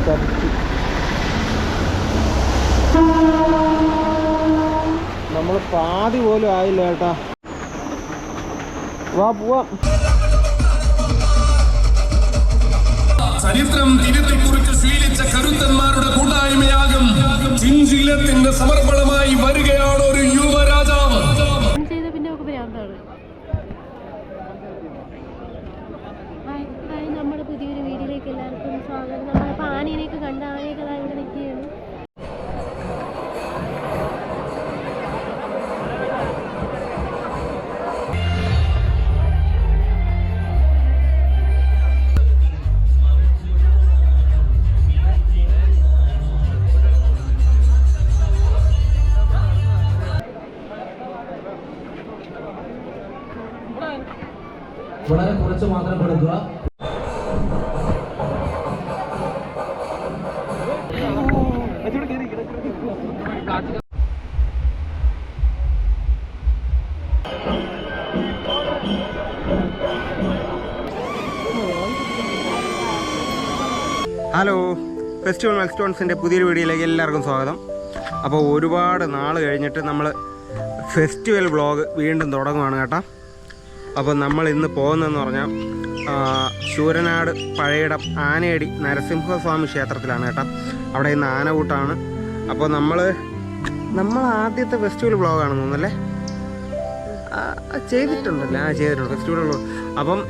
ചരിച്ച് നമ്മൾ പാതി പോലും ആയില്ല കേട്ടാ. വാ പോവാം. ചരിത്രം തിരുത്തിക്കുറിച്ച് ശീലിച്ച കരുത്തന്മാരുടെ കൂട്ടായ്മയാകും ചിഞ്ചിലത്തിന്റെ സമർപ്പണമായി വരികയാണ് ഒരു യുവരാജാവ്. നമ്മുടെ പുതിയൊരു വീഡിയോയിലേക്ക് എല്ലാവർക്കും സ്വാഗതം. നമ്മളിപ്പോൾ ആനേനെയൊക്കെ കണ്ട ആനയൊക്കെ ഇവിടെ നിൽക്കുകയാണ്. വളരെ കുറച്ച് മാത്രം കൊടുക്കുക. ഹലോ, ഫെസ്റ്റിവൽ മൈൽസ്റ്റോൺസിൻ്റെ പുതിയൊരു വീഡിയോയിലേക്ക് എല്ലാവർക്കും സ്വാഗതം. അപ്പോൾ ഒരുപാട് നാൾ കഴിഞ്ഞിട്ട് നമ്മൾ ഫെസ്റ്റിവൽ വ്ളോഗ് വീണ്ടും തുടങ്ങുവാണ് കേട്ടോ. അപ്പോൾ നമ്മൾ ഇന്ന് പോകുന്നതെന്ന് പറഞ്ഞാൽ ശൂരനാട് പഴയിടം ആനയടി നരസിംഹസ്വാമി ക്ഷേത്രത്തിലാണ് കേട്ടോ. അവിടെ ഇന്ന് ആനകൂട്ടാണ്. അപ്പോൾ നമ്മൾ ആദ്യത്തെ ഫെസ്റ്റിവൽ വ്ളോഗാണെന്ന് തോന്നുന്നല്ലേ, ചെയ്തിട്ടുണ്ടല്ലേ? ചെയ്തിട്ടുണ്ട് ഫെസ്റ്റിവൽ വ്ളോഗ്. അപ്പം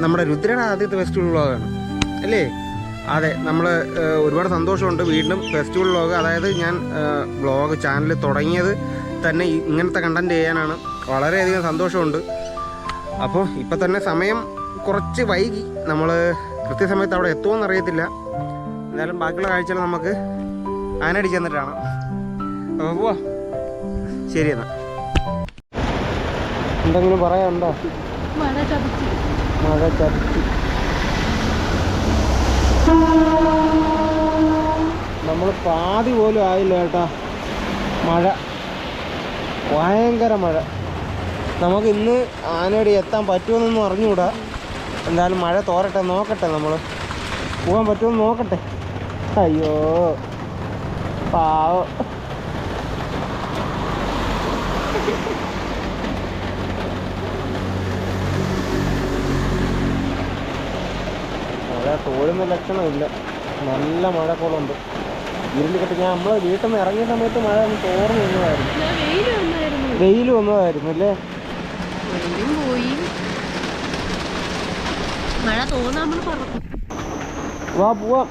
നമ്മുടെ രുദ്രയുടെ ആദ്യത്തെ ഫെസ്റ്റിവൽ വ്ളോഗാണ് അല്ലേ? അതെ, നമ്മൾ ഒരുപാട് സന്തോഷമുണ്ട് വീണ്ടും ഫെസ്റ്റിവൽ വ്ളോഗ്. അതായത് ഞാൻ വ്ളോഗ് ചാനൽ തുടങ്ങിയത് തന്നെ ഇങ്ങനത്തെ കണ്ടൻറ്റ് ചെയ്യാനാണ്. വളരെയധികം സന്തോഷമുണ്ട്. അപ്പോൾ ഇപ്പം തന്നെ സമയം കുറച്ച് വൈകി, നമ്മൾ കൃത്യസമയത്ത് അവിടെ എത്തുമെന്ന് അറിയത്തില്ല. എന്തായാലും ബാക്കിയുള്ള കാഴ്ചകൾ നമുക്ക് ആനയടി ചെന്നിട്ട് കാണാം. അപ്പോൾ പോവാ. ശരി എന്നാൽ. എന്തെങ്കിലും പറയാനുണ്ടോ? മഴ ചതിച്ച് നമ്മൾ പാതി പോലും ആയില്ല കേട്ടാ. മഴ, ഭയങ്കര മഴ. നമുക്ക് ഇന്ന് ആനയടി എത്താൻ പറ്റുമെന്നൊന്നും അറിഞ്ഞുകൂടാ. എന്തായാലും മഴ തോരട്ടെ, നോക്കട്ടെ, നമ്മൾ പോകാൻ പറ്റുമെന്ന് നോക്കട്ടെ. അയ്യോ പാവം. മഴ തോരുന്ന ലക്ഷണമില്ല, നല്ല മഴക്കോളുണ്ട്. ഇരുണ്ട് കെട്ടി നമ്മൾ വീട്ടിൽ നിന്ന് ഇറങ്ങിയ സമയത്ത് മഴ ഒന്ന് തോർന്നു വന്നതായിരുന്നു. വെയിൽ വന്നതായിരുന്നു അല്ലേ? വാ പോവാം.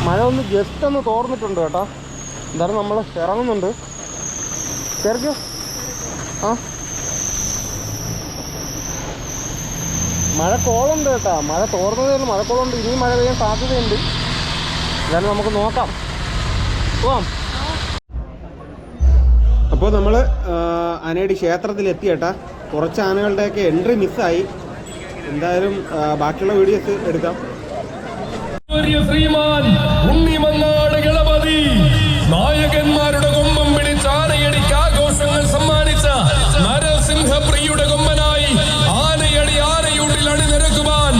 മഴ ഒന്ന് ജസ്റ്റ് ഒന്ന് തോർന്നിട്ടുണ്ട് കേട്ടോ. എന്തായാലും നമ്മൾ ഇറങ്ങുന്നുണ്ട്. ചേർക്കോ? ആ, മഴക്കോളുണ്ട് കേട്ടോ. മഴ തോർന്നതേ മഴക്കോളുണ്ട്. ഇനിയും മഴ പെയ്യാൻ സാധ്യതയുണ്ട്. എന്തായാലും നമുക്ക് നോക്കാം. പോവാം. അപ്പോൾ നമ്മൾ ആനയടി ക്ഷേത്രത്തിലെത്തി കേട്ടാ. കുറച്ച് ആനകളുടെയൊക്കെ എൻട്രി മിസ്സായി. എന്തായാലും ബാക്കിയുള്ള വീഡിയോസ് എടുക്കാം. നായകന്മാരുടെ കൊമ്പം പിടിച്ച് ആനയടിക്ക് ആഘോഷങ്ങൾ സമ്മാനിച്ച നരസിംഹപ്രിയുടെ കൊമ്പനായി ആനയടി ആനയൂട്ടിൽ അണിനിരക്കുവാൻ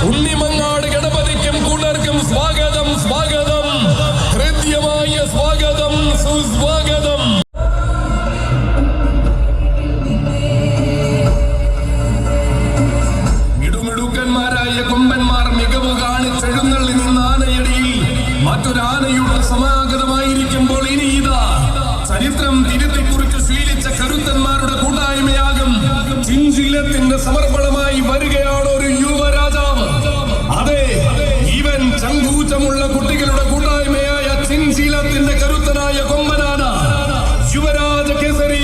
ഉണ്ണിമങ്ങാട് ഗണപതിക്കും കൂട്ടർക്കും സ്വാഗതം, സ്വാഗതം, ഹൃദ്യമായ സ്വാഗതം, സുസ്വാഗതം. മിടുമിടുക്കന്മാരായ കൊമ്പന്മാർ മികവ് കാണിച്ചെഴുന്നള്ളി നിന്ന് ആനയടിയിൽ മറ്റൊരാനയുടെ സമാഗതമായിരിക്കുമ്പോൾ ഇനി ഇതാ ചരിത്രം തിരുത്തിക്കുറിച്ച് ശീലിച്ച കരുത്തന്മാരുടെ കൂട്ടായ്മയാകും ചിഞ്ചിലത്തിന്റെ സമർപ്പണമായി വരികയാണ് ഒരു യുവരാജാവ്. അതെ, ഇവൻ ചങ്കൂറ്റമുള്ള കുട്ടികളുടെ കൂട്ടായ്മയായ ചിഞ്ചിലത്തിന്റെ കരുത്തനായ കൊമ്പനാണ് യുവരാജ കേസരി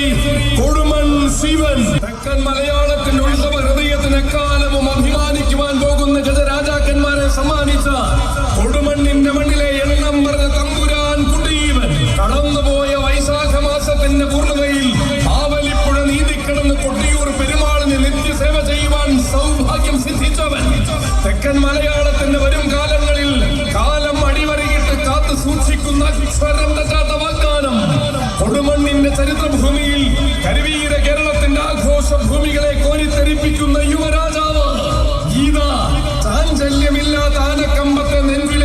കൊടുമൺ ശിവൻ. തെക്കൻ മലയാളത്തിന്റെ ഉത്സവ ഹൃദയത്തിന് എക്കാലവും അഭിമാനിക്കുവാൻ പോകുന്ന ഗജരാജാക്കന്മാരെ സമ്മാനിച്ച കൊടുമണ്ണിന്റെ മണ്ണിലെ എണ്ണം പറഞ്ഞ തമ്പുരാൻ കുട്ടിയവൻ. കടന്നുപോയ വൈശാഖ മാസത്തിന്റെ പൂർണ്ണതയിൽ ആവലിപ്പുഴ നീന്തിക്കിടന്ന് കൊട്ടിയൂർ പെരുമാളിന് നിത്യസേവ ചെയ്യുവാൻ സൗഭാഗ്യം സിദ്ധിച്ചവൻ. തെക്കൻ മലയാളത്തിന്റെ വരും കാലങ്ങളിൽ കാലം അടിവരയിട്ട് കാത്തു സൂക്ഷിക്കുന്ന അക്ഷരം തെറ്റാത്ത വാഗ്ദാനം. കൊടുമണ്ണിന്റെ ചരിത്രഭൂമിയിൽ കരുവീര കേരളത്തിന്റെ ആഘോഷ ഭൂമികളെ കോരിത്തെരിപ്പിക്കുന്ന യുവരാജാവ്. ഗീത ചാഞ്ചല്യമില്ലാത്ത ആനക്കമ്പത്തെ നെഞ്ചിലെ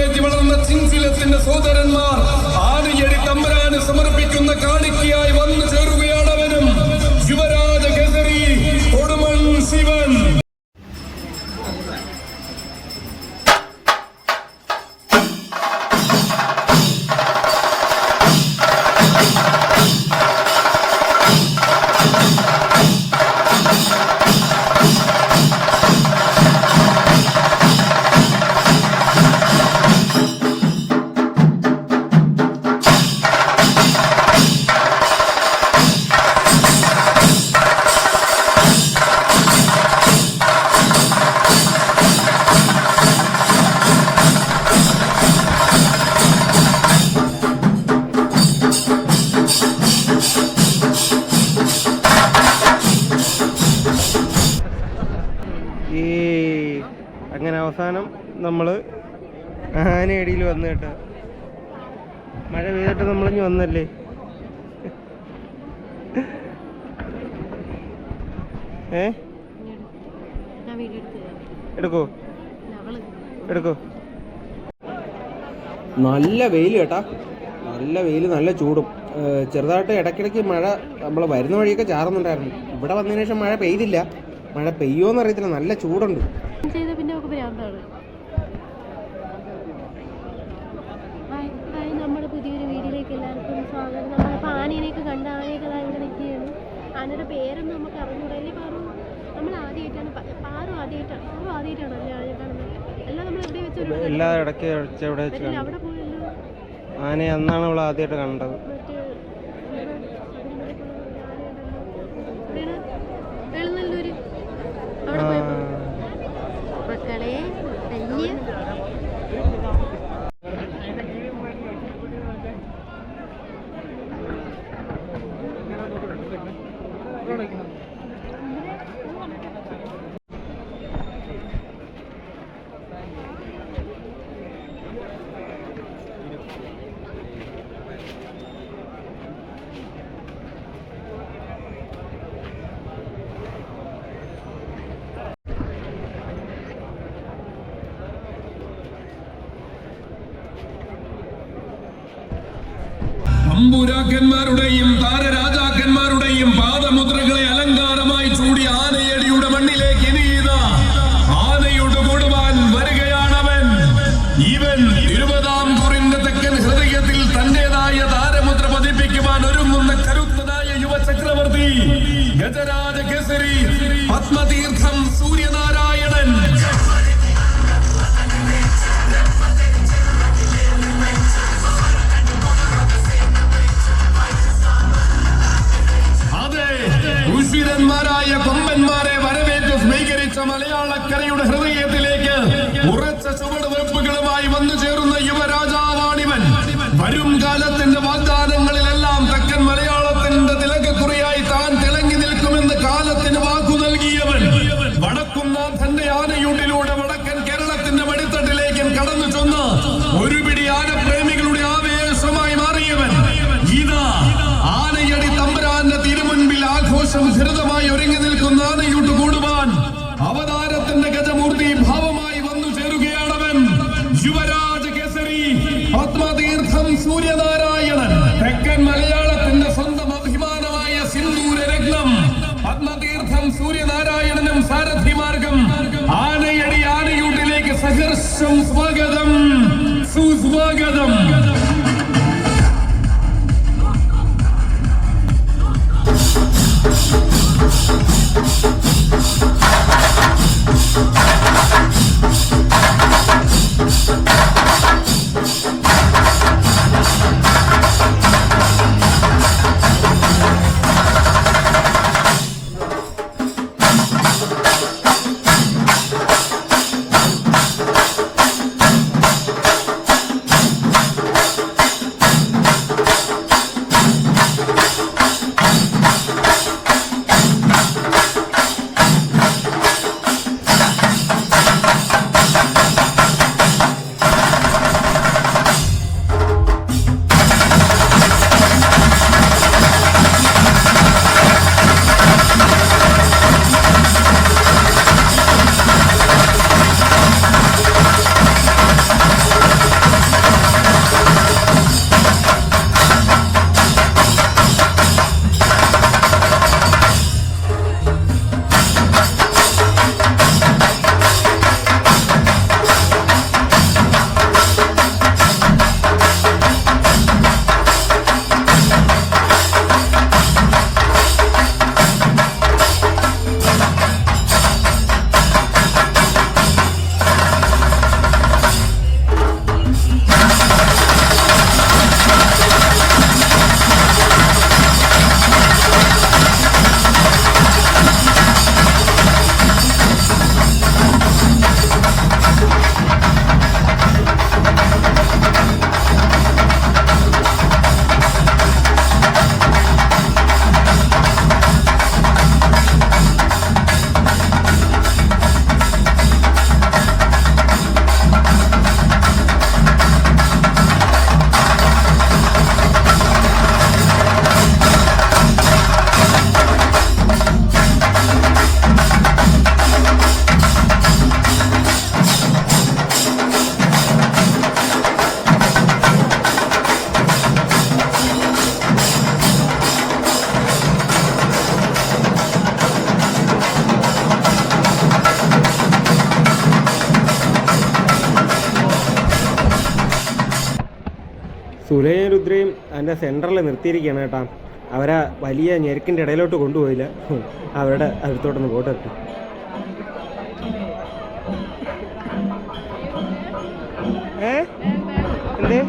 അവസാനം നമ്മൾ ആനയടിയിൽ വന്നു കേട്ടോ. മഴ പെയ്തിട്ട് നമ്മളിഞ്ഞ് വന്നല്ലേ. എടുക്കോ എടുക്കോ. നല്ല വെയിൽ കേട്ടാ, നല്ല വെയിൽ, നല്ല ചൂടും. ചെറുതായിട്ട് ഇടയ്ക്കിടയ്ക്ക് മഴ നമ്മൾ വരുന്ന വഴിയൊക്കെ ചാറുന്നുണ്ടായിരുന്നു. ഇവിടെ വന്നതിന് ശേഷം മഴ പെയ്തില്ല. മഴ പെയ്യുമോയെന്ന് അറിയത്തില്ല, നല്ല ചൂടുണ്ട്. നമ്മുടെ പുതിയൊരു വീഡിയോയിലേക്ക് എല്ലാവർക്കും സ്വാഗതം. നമ്മളിപ്പോൾ ആനേനെയൊക്കെ കണ്ട ആനയൊക്കെ ഇവിടെ നിൽക്കുകയാണ്. ആനയുടെ പേരൊന്നും നമുക്ക് അറിഞ്ഞൂടല്ലേ. നമ്മൾ ആദ്യമായിട്ടാണ് പാറും ആദ്യമായിട്ടാണല്ലേ ആനയെ കാണുന്നത്. എല്ലാം നമ്മൾ എവിടെ വെച്ചൊരു അവിടെ പോയല്ലോ ആനയെ. അന്നാണ് അവൾ ആദ്യമായിട്ട് കണ്ടത്. എഴുന്നല്ലൂര് അവിടെ പോയപ്പോ മക്കളെ വലിയ തമ്പുരാക്കന്മാരുടെയും താരരാജാക്കന്മാരുടെയും പാദമുദ്രകളെ അലങ്കാരമായി ചൂടി ആനയടിയുടെ മണ്ണിലേക്ക് ഇനിയിതാ ആനയോട് കൂടുവാൻ വരികയാണവൻ. ഇവൻ 20-ാം കുറിന്റെ തെക്കൻ ഹൃദയത്തിൽ തന്റേതായ താരമുദ്ര പതിപ്പിക്കുവാൻ ഒരുങ്ങുന്ന കരുത്തനായ യുവചക്രവർത്തി ഗജരാജ കേസരി പത്മതീർത്ഥം സൂര്യനാരായണൻ. ായ കൊമ്പന്മാരെ വരവേറ്റ് സ്വീകരിച്ച മലയാളക്കരയുടെ ഹൃദയത്തിലേക്ക് ഉറച്ച ചുവടുവെപ്പുകളുമായി വന്നു ചേർന്ന യുവരാജാവാണിവൻ. വരും കാലത്തിന്റെ വാഗ്ദാനങ്ങളിലെല്ലാം തെക്കൻ മലയാളത്തിന്റെ തിലകക്കുറിയായി താൻ തിളങ്ങി നിൽക്കുമെന്ന് കാലത്തിന് വാക്കു നൽകിയവൻ. വടക്കുംനാഥന്റെ ആനയൂട്ടിലൂടെ വടക്കൻ കേരളത്തിന്റെ മടിത്തട്ടിലേക്കും കടന്നു ചെന്ന് ഒരു പിടി ആനപ്രേമികളുടെ ആവേശമായി മാറിയവൻ. ഇതാ ആനയടി തമ്പുരാന്റെ തിരുമുൻപിൽ ആഘോഷം ധൃതമായി ഒരുങ്ങി നിൽക്കുന്ന ആനയൂട്ട് കൂടുവാൻ അവതാരത്തിന്റെ ഗജമൂർത്തി ഭാവമായി വന്നു ചേരുകയാണവൻ. യുവരാജ കേസരി പത്മതീർത്ഥം സൂര്യനാരായണൻ. തെക്കൻ മലയാളത്തിന്റെ സ്വന്തം അഭിമാനമായ സിന്ദൂര രത്നം പത്മതീർത്ഥം സൂര്യനാരായണനും സാരഥി മാർഗം ആനയടി ആനയൂട്ടിലേക്ക് സഹർഷം സ്വാഗതം, സുസ്വാഗതം. സുലയും രുദ്രയും അതിൻ്റെ സെൻറ്ററിൽ നിർത്തിയിരിക്കുകയാണ് കേട്ടോ. അവരെ വലിയ ഞെരുക്കിൻ്റെ ഇടയിലോട്ട് കൊണ്ടുപോയില്ല, അവരുടെ അടുത്തോട്ടൊന്ന് പോട്ടെ. എന്തേ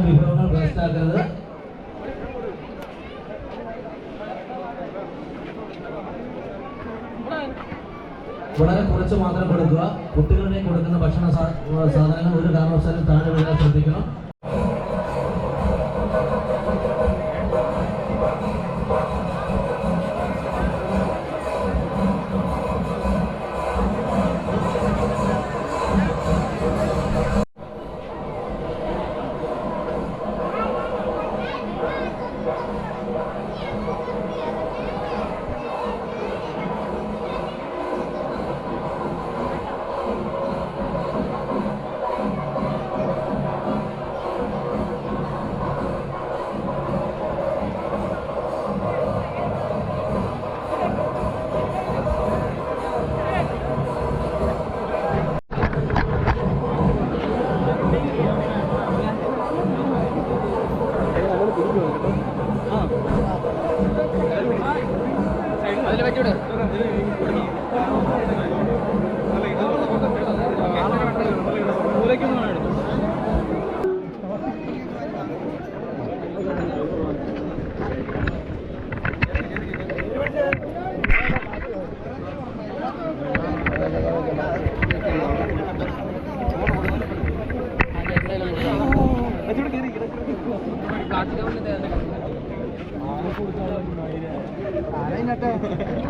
വിഭവങ്ങൾ വേസ്റ്റാക്കരുത്. വളരെ കുറച്ച് മാത്രം കൊടുക്കുക. കുട്ടികളുടെ കൊടുക്കുന്ന ഭക്ഷണ സാധനങ്ങൾ ഒരു കാരണവശാലും താഴെ വീഴാൻ ശ്രദ്ധിക്കണം.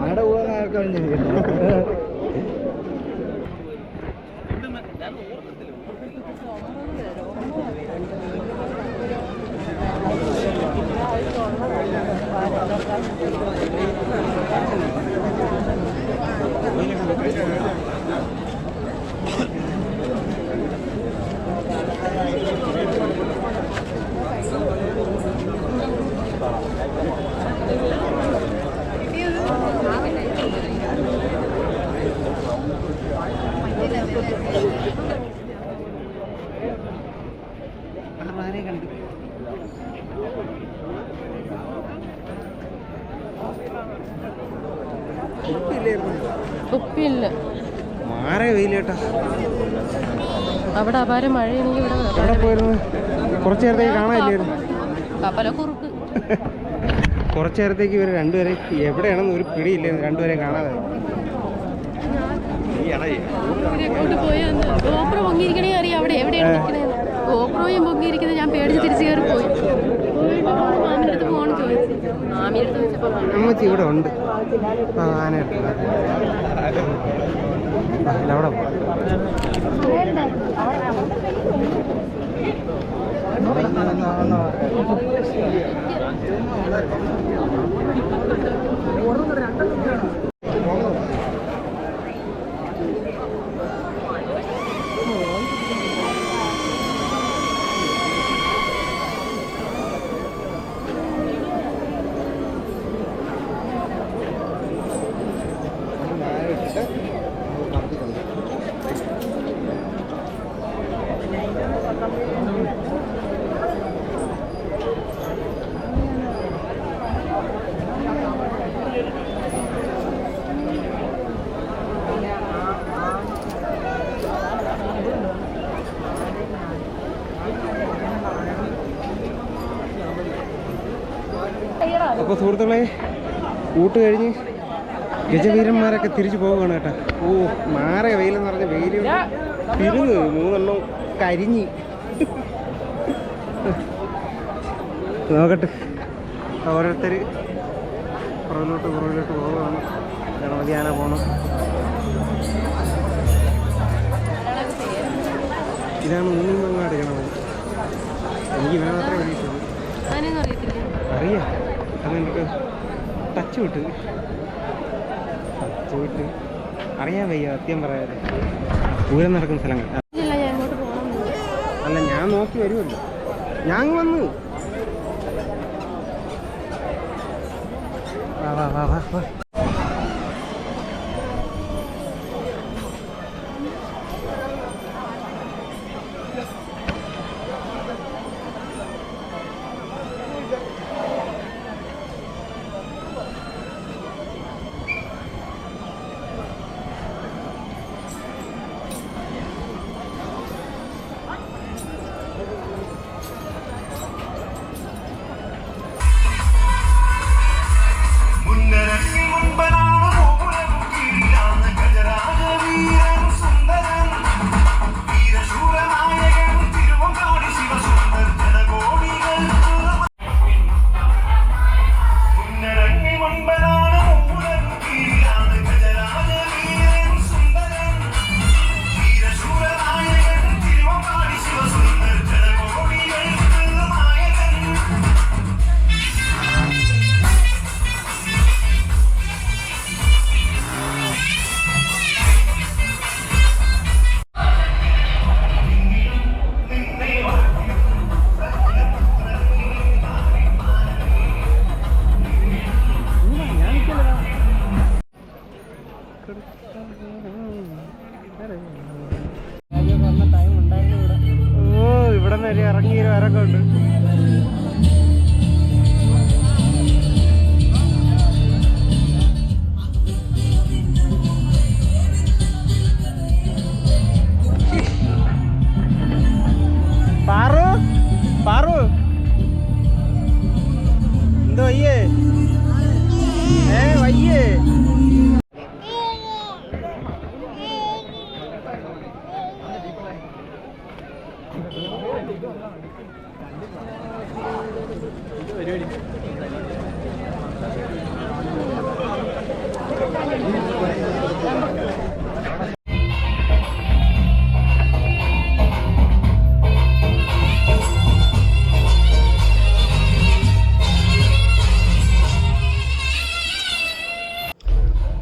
ആരുടെ പോകാൻ ആർക്കറിഞ്ഞു. ഉപ്പില്ല. മാറേ വെയിൽ കേട്ടാ. അവിടെ അപാരം മഴയാണെങ്കിൽ ഇവിടെ എവിടെ പോയിരുന്നു? കുറച്ച് നേരത്തേക്ക് കാണാനില്ലായിരുന്നു. കപ്പലക്കുറുക്ക് കുറച്ച് നേരത്തേക്ക് ഇവർ രണ്ടുപേരെ എവിടെയാണെന്ന് ഒരു പിടിയില്ല, രണ്ടുപേരെ കാണാതെ. കൊണ്ട് പോയി ഗോപ്രോ പൊങ്ങിയിരിക്കണേ അറിയാം അവിടെ എവിടെയാണ് നിൽക്കണേന്ന്. ഗോപ്രോയും പൊങ്ങിയിരിക്കുന്നത് ഞാൻ പേടിച്ച് തിരിച്ചു കയറി പോയി. മാമിൻ്റെ അടുത്ത് ഫോൺ ചോദിച്ചു. മാമിയുടെ അടുത്ത് ചോദിച്ചപ്പോൾ അമ്മച്ചി ഇവിടെ ഉണ്ട്. ആനയുടെ അവിടെ അപ്പോൾ സുഹൃത്തുക്കളെ, കൂട്ട് കഴിഞ്ഞ് ഗജവീരന്മാരൊക്കെ തിരിച്ചു പോവുകയാണ് കേട്ടോ. ഓ മാറിയ വെയിലെന്ന് പറഞ്ഞ വെയിൽ തിരുന്ന് 3 എണ്ണം കരിഞ്ഞ്. നോക്കട്ടെ, ഓരോരുത്തർ പുറകിലോട്ട് പോവുകയാണ്. ഗണപതി ആന പോകണം. ഇതാണ് ഊന്നിമങ്ങാട് ഗണപതി. എനിക്ക് ഇവനെ മാത്രമേ വിളിയിട്ടുള്ളൂ. അറിയാം, അത് എനിക്ക് ടച്ച് വിട്ട് അറിയാൻ വയ്യ സത്യം പറയാതെ. പൂരം നടക്കുന്ന സ്ഥലങ്ങൾ അല്ല, ഞാൻ നോക്കി വരുമല്ലോ. ഞാൻ വന്നു. വാ വാ വാ വാ വാ. ഇവിടെ നിന്ന് ഇറങ്ങിയൊരു ഇറക്കമുണ്ട്. പാറു പാറു എന്തോ വയ്യേ? വയ്യേ?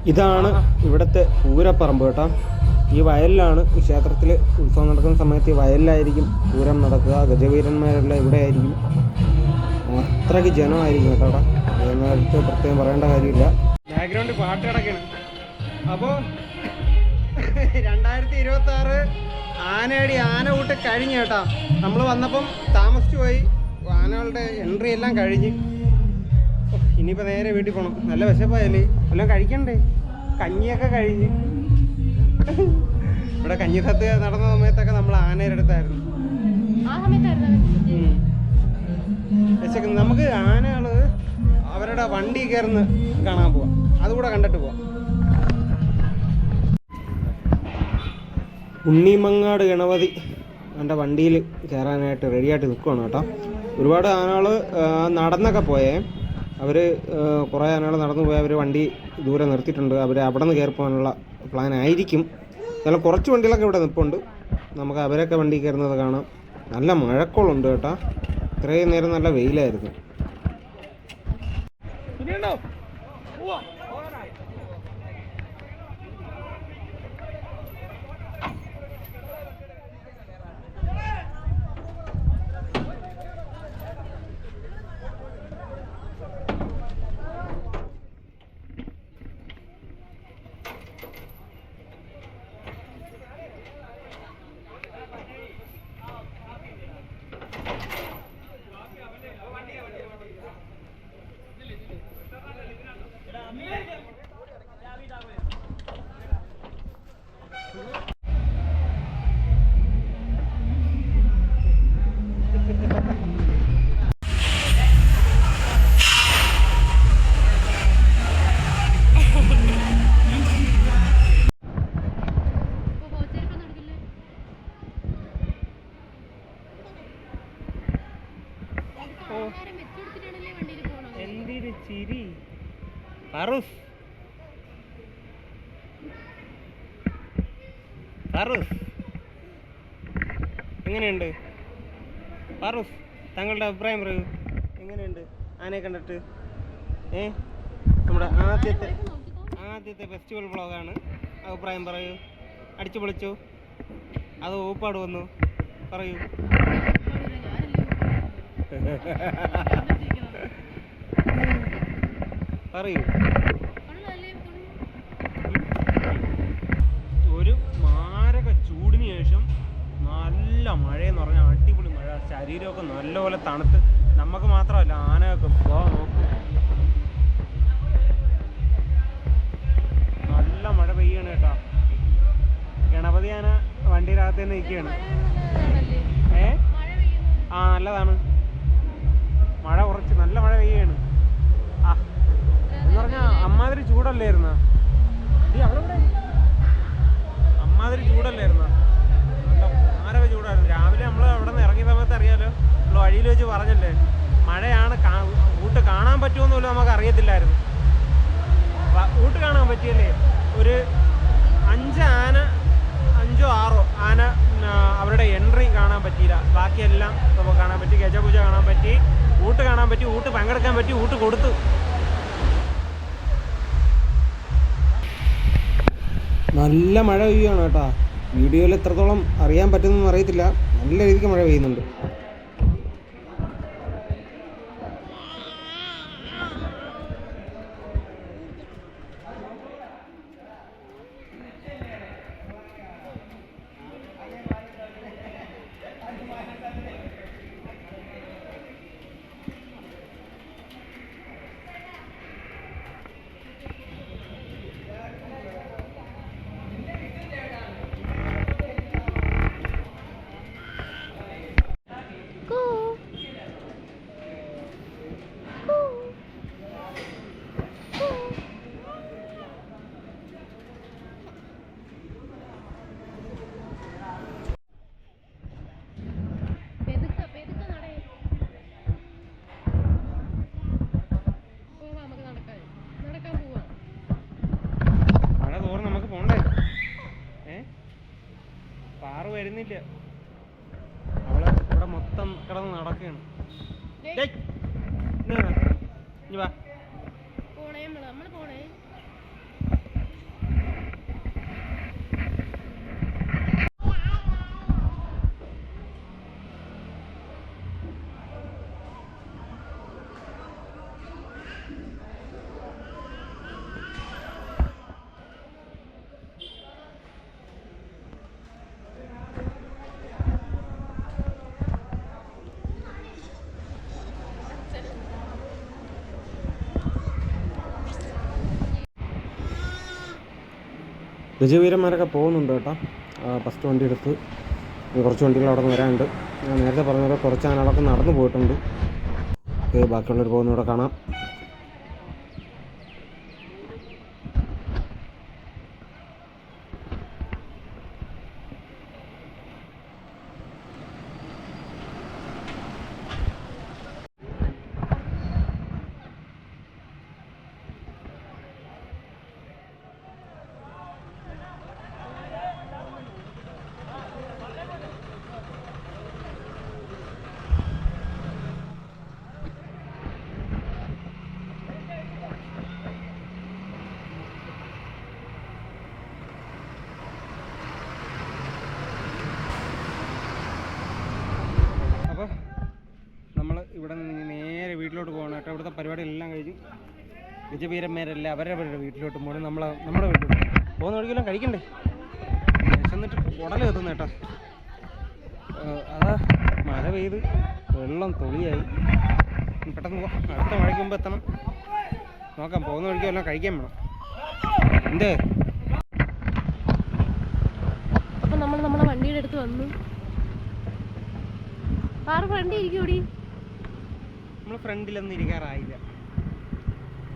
ഇതാണ് ഇവിടുത്തെ പൂരപ്പറമ്പ് കേട്ടോ. ഈ വയലിലാണ് ഈ ക്ഷേത്രത്തിൽ ഉത്സവം നടക്കുന്ന സമയത്ത് ഈ വയലിലായിരിക്കും പൂരം നടക്കുക. ഗജവീരന്മാരെല്ലാം ഇവിടെ ആയിരിക്കും. അത്രയ്ക്ക് ജനമായിരിക്കും കേട്ടോ അവിടെ. നേരത്തെ പ്രത്യേകം പറയേണ്ട കാര്യമില്ല. ബാക്ക്ഗ്രൗണ്ടിൽ പാട്ട് കിടക്കണം. അപ്പോൾ 2026 ആനയടി ആന കൂട്ട് കഴിഞ്ഞ് കേട്ടോ. നമ്മൾ വന്നപ്പം താമസിച്ചു പോയി. ആനകളുടെ എൻട്രി എല്ലാം കഴിഞ്ഞ്. ഇനിയിപ്പോൾ നേരെ വീട്ടിൽ പോകണം. നല്ല വിശപ്പായല്ലേ, എല്ലാം കഴിക്കണ്ടേ? കഞ്ഞിയൊക്കെ കഴിഞ്ഞ് ഇവിടെ കഞ്ഞിസദ്യ നടന്ന സമയത്തൊക്കെ നമ്മൾ ആനയുടെ അടുത്തായിരുന്നു. ആ സമയത്തായിരുന്നു വിശക്കുന്നത്. നമുക്ക് ആനകൾ അവരുടെ വണ്ടി കയറുന്ന കാണാൻ പോവാം, അതുകൂടെ കണ്ടിട്ട് പോവാം. ഉണ്ണിമങ്ങാട് ഗണപതി എൻ്റെ വണ്ടിയിൽ കയറാനായിട്ട് റെഡിയായിട്ട് നിൽക്കുകയാണ് കേട്ടോ. ഒരുപാട് ആനകൾ നടന്നൊക്കെ പോയേ. അവർ കുറേ ആനകൾ നടന്നു പോയി. അവർ വണ്ടി ദൂരെ നിർത്തിയിട്ടുണ്ട്. അവർ അവിടെ നിന്ന് കയറി പോകാനുള്ള പ്ലാൻ ആയിരിക്കും. എന്നാലും കുറച്ച് വണ്ടികളൊക്കെ ഇവിടെ നിൽപ്പുണ്ട്. നമുക്ക് അവരൊക്കെ വണ്ടി കയറുന്നത് കാണാം. നല്ല മഴക്കോളുണ്ട് കേട്ടോ. ഇത്രയും നേരം നല്ല വെയിലായിരുന്നു. എന്തൊരു ചിരി. ഫാറൂസ് ഫാറൂസ് എങ്ങനെയുണ്ട്? ഫാറൂസ്, താങ്കളുടെ അഭിപ്രായം പറയൂ. എങ്ങനെയുണ്ട് ആനയെ കണ്ടിട്ട്? നമ്മുടെ ആദ്യത്തെ ഫെസ്റ്റിവൽ വ്ളോഗാണ്. അഭിപ്രായം പറയൂ. അടിച്ചു പൊളിച്ചു അത് ഊപ്പാട് വന്നു പറയൂ. പറയൂ. ഒരു മാരക ചൂടിന് ശേഷം നല്ല മഴയെന്ന് പറഞ്ഞാൽ അടിപൊളി മഴ. ശരീരമൊക്കെ നല്ലപോലെ തണുത്ത്, നമുക്ക് മാത്രമല്ല ആനകൾക്കും. നോക്ക്, നല്ല മഴ പെയ്യാണ് കേട്ടോ. ഗണപതി ആന വണ്ടിയിനകത്ത് തന്നെ നിൽക്കുകയാണ്. ആ നല്ലതാണ്. മഴ കുറച്ച് നല്ല മഴ പെയ്യാണ്. എന്ന് പറഞ്ഞാൽ അമ്മാതിരി ചൂടല്ലായിരുന്ന അമ്മാതിരി ചൂടല്ലായിരുന്ന നല്ല മാരക ചൂടായിരുന്നു. രാവിലെ നമ്മൾ അവിടെ നിന്ന് ഇറങ്ങിയ സമയത്ത് അറിയാലോ, നമ്മൾ വഴിയിൽ വെച്ച് പറഞ്ഞല്ലേ മഴയാണ്. ഊട്ട് കാണാൻ പറ്റുമെന്ന് പോലും നമുക്ക് അറിയത്തില്ലായിരുന്നു. ഊട്ട് കാണാൻ പറ്റിയല്ലേ. ഒരു 5 6 ആന അവരുടെ എൻട്രി കാണാൻ പറ്റിയില്ല. ബാക്കിയെല്ലാം നമുക്ക് കാണാൻ പറ്റി. ഗജപൂജ കാണാൻ പറ്റി, ഊട്ട് കാണാൻ പറ്റി, ഊട്ട് പങ്കെടുക്കാൻ പറ്റി, ഊട്ട് കൊടുത്തു. നല്ല മഴ പെയ്യുകയാണ് കേട്ടോ. വീഡിയോയിൽ എത്രത്തോളം അറിയാൻ പറ്റുന്നതെന്ന് അറിയത്തില്ല. നല്ല രീതിക്ക് മഴ പെയ്യുന്നുണ്ട്. വരുന്നില്ല. അവള് ഇവിടെ മൊത്തം കിടന്ന് നടക്കുകയാണ്. വാ ഗജവീരന്മാരൊക്കെ പോകുന്നുണ്ട് കേട്ടോ. ഫസ്റ്റ് വണ്ടി എടുത്ത് കുറച്ച് വണ്ടികൾ അവിടെ നിന്ന് വരാനുണ്ട്. ഞാൻ നേരത്തെ പറഞ്ഞ പോലെ കുറച്ച് ആനകളൊക്കെ നടന്നു പോയിട്ടുണ്ട്. ബാക്കിയുള്ളവർ പോകുന്നവിടെ കാണാം. അപ്പോൾ നമ്മൾ ഇവിടെ നിന്ന് നേരെ വീട്ടിലോട്ട് പോകണം കേട്ടോ. ഇവിടുത്തെ പരിപാടിയെല്ലാം കഴിഞ്ഞ് വിജയവീരന്മാരെല്ലാം അവരവരുടെ വീട്ടിലോട്ട് പോകണം. നമ്മുടെ വീട്ടിലോട്ട് പോകുന്ന വഴിക്കെല്ലാം കഴിക്കണ്ടേ, എന്നിട്ട് ഉടൽ എത്തുന്നു കേട്ടോ. അതാ മഴ പെയ്ത് വെള്ളം തൊളിയായി. പെട്ടെന്ന് പോകാം, അടുത്ത മഴയ്ക്ക് മുമ്പ് എത്തണം. നോക്കാം, പോകുന്ന വഴിക്ക് എല്ലാം കഴിക്കാൻ വേണം. എന്തേ അപ്പം നമ്മളെ വണ്ടിയുടെ അടുത്ത് വന്നു. ഫ്രണ്ട് ഇരിക്കൂടി. നമ്മൾ ഫ്രണ്ടിലൊന്നും ഇരിക്കാറായില്ല.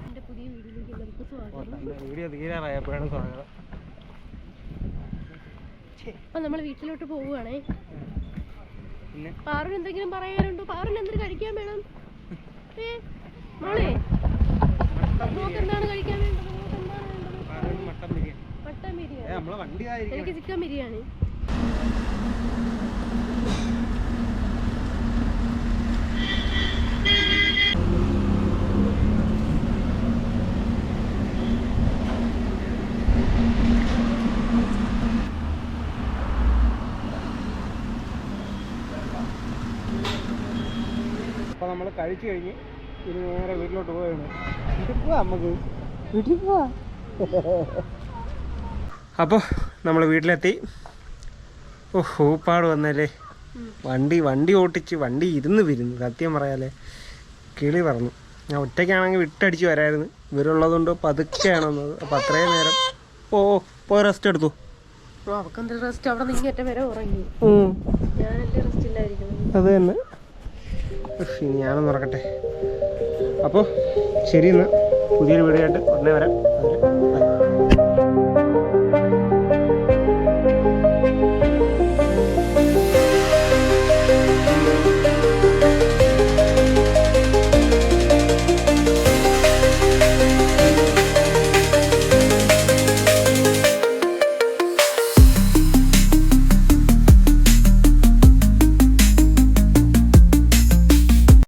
എൻ്റെ പുതിയ വീഡിയോയിലേക്ക് എല്ലാവർക്കും സ്വാഗതം. വീഡിയോ തീരാറായപ്പോഴാണ് സ്വാഗതം. അപ്പം നമ്മൾ വീട്ടിലോട്ട് പോവുകയാണേ. പിന്നെ പാറുന് എന്തെങ്കിലും പറയാനുണ്ടോ? പാറുന് എന്തൊരു കഴിക്കാൻ വേണം? മോളെ നോക്കെന്താണ് കഴിക്കാൻ വേണ്ടത്? മട്ടൻ ബിരിയാണി. മട്ടൻ ബിരിയാണി. നമ്മളെ വണ്ടി എനിക്ക് ചിക്കൻ ബിരിയാണി. അപ്പോൾ നമ്മൾ കഴിച്ചു കഴിഞ്ഞ് ഇനി നേരെ വീട്ടിലോട്ട് പോവുകയാണ്. വീട്ടിൽ പോവാം, നമുക്ക് വീട്ടിൽ പോവാം. അപ്പോൾ നമ്മൾ വീട്ടിലെത്തി. ഊപ്പാട് വന്നല്ലേ. വണ്ടി ഓട്ടിച്ച് വണ്ടി ഇരുന്ന് സത്യം പറയാലേ കിളി പറഞ്ഞു. ഞാൻ ഒറ്റയ്ക്കാണെങ്കിൽ വിട്ടടിച്ച് വരായിരുന്നു. ഇവരുള്ളതുകൊണ്ട് പതുക്കെയാണ് വന്നത്. അപ്പോൾ അത്രയും നേരം പോയി റെസ്റ്റ് എടുത്തു. അവക്കെന്തൊരു റെസ്റ്റ്? അവിടെ നീങ്ങേറ്റ വരെ ഉറങ്ങി. ഞാനല്ലേ റെസ്റ്റ് ഇല്ലായിരിക്കണം. അത് തന്നെ. ഇനി ഞാനൊന്ന് ഉറക്കട്ടെ. അപ്പോൾ ശരി, എന്നാൽ പുതിയൊരു വീഡിയോ ആയിട്ട് ഉടനെ വരാം.